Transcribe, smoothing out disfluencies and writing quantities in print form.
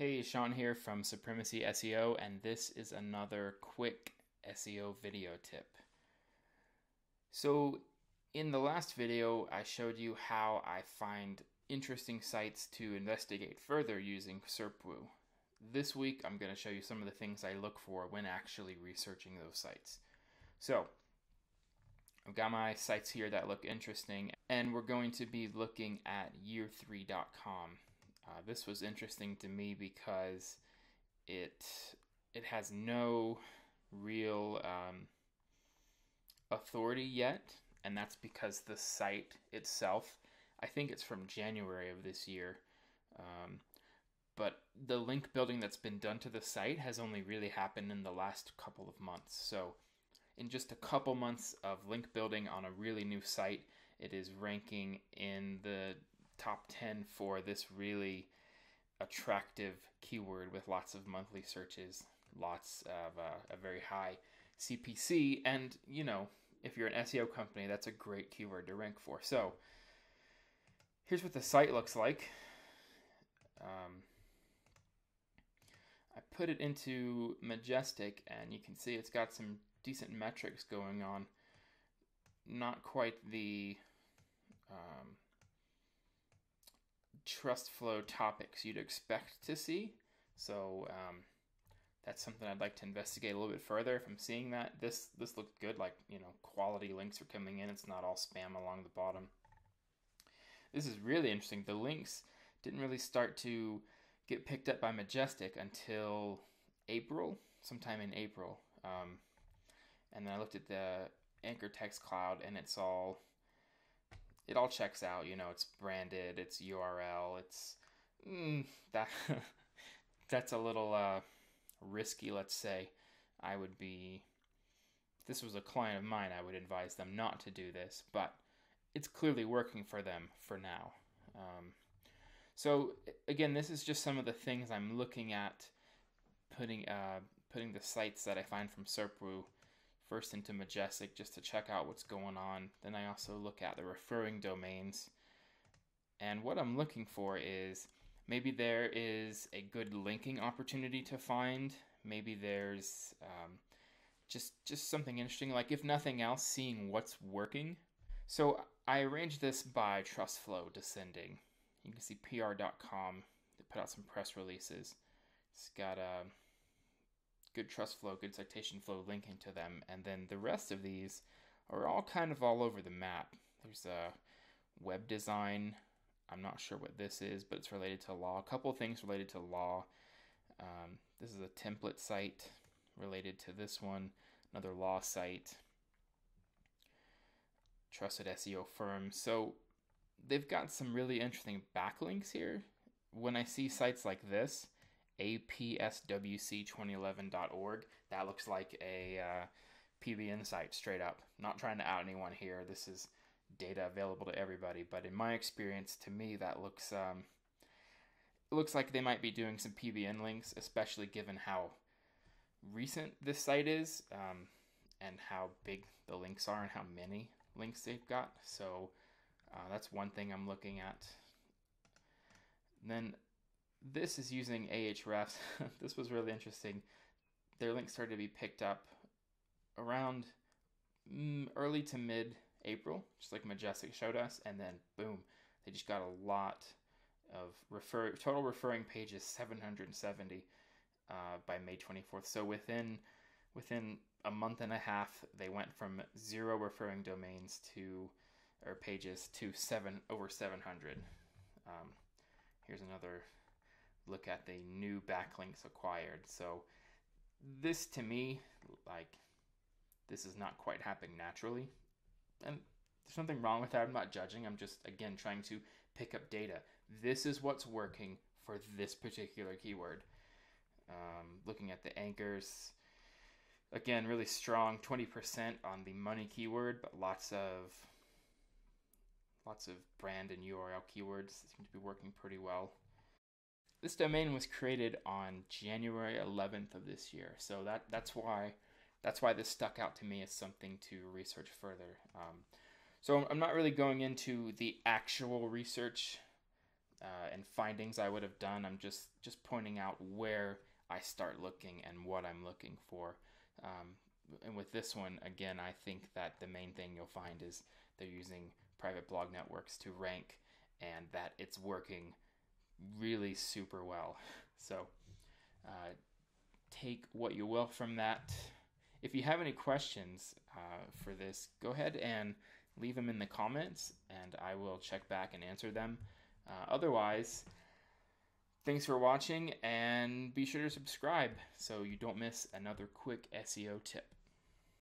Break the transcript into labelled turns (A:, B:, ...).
A: Hey, Sean here from Supremacy SEO, and this is another quick SEO video tip. So, in the last video, I showed you how I find interesting sites to investigate further using SERPWoo. This week, I'm going to show you some of the things I look for when actually researching those sites. So, I've got my sites here that look interesting, and we're going to be looking at year3.com. This was interesting to me because it has no real authority yet, and that's because the site itself, I think it's from January of this year, but the link building that's been done to the site has only really happened in the last couple of months. So in just a couple months of link building on a really new site, it is ranking in the top 10 for this really attractive keyword with lots of monthly searches, lots of a very high CPC, and if you're an SEO company, that's a great keyword to rank for. So here's what the site looks like. I put it into Majestic, and you can see it's got some decent metrics going on. Not quite the trust flow topics you'd expect to see. So that's something I'd like to investigate a little bit further. If I'm seeing that, this looked good, like, quality links are coming in. It's not all spam along the bottom. This is really interesting. The links didn't really start to get picked up by Majestic until April, sometime in April. And then I looked at the anchor text cloud, and it all checks out. It's branded, it's URL, it's that's a little risky, let's say. If this was a client of mine, I would advise them not to do this, but it's clearly working for them for now. So again, this is just some of the things I'm looking at, putting the sites that I find from SERPWoo first into Majestic just to check out what's going on. Then I also look at the referring domains. And what I'm looking for is maybe there is a good linking opportunity to find. Maybe there's just something interesting, like if nothing else, seeing what's working. So I arranged this by trust flow descending. You can see PR.com, they put out some press releases. It's got a good trust flow, good citation flow linking to them, and then the rest of these are all kind of all over the map. There's a web design. I'm not sure what this is, but it's related to law. A couple things related to law. This is a template site related to this one. Another law site. Trusted SEO firm. So they've got some really interesting backlinks here. When I see sites like this, apswc2011.org, that looks like a PBN site straight up. Not trying to out anyone here. This is data available to everybody, but in my experience, to me, that looks it looks like they might be doing some PBN links, especially given how recent this site is, and how big the links are and how many links they've got. So that's one thing I'm looking at. Then this is using Ahrefs. This was really interesting. Their links started to be picked up around early to mid-April, just like Majestic showed us, and then boom, they just got a lot of total referring pages, 770 by May 24th. So within a month and a half, they went from 0 referring domains or pages to over 700. Here's another look at the new backlinks acquired. So this, to me, like, this is not quite happening naturally, and there's nothing wrong with that. I'm not judging. I'm just, again, trying to pick up data. This is what's working for this particular keyword. Looking at the anchors, again, really strong, 20% on the money keyword, but lots of brand and URL keywords seem to be working pretty well. This domain was created on January 11th of this year, so that's why this stuck out to me as something to research further. So I'm not really going into the actual research and findings I would have done. I'm just pointing out where I start looking and what I'm looking for. And with this one, again, I think that the main thing you'll find is they're using private blog networks to rank, and that it's working really super well. So take what you will from that. If you have any questions for this, go ahead and leave them in the comments, and I will check back and answer them. Otherwise, thanks for watching, and be sure to subscribe so you don't miss another quick SEO tip.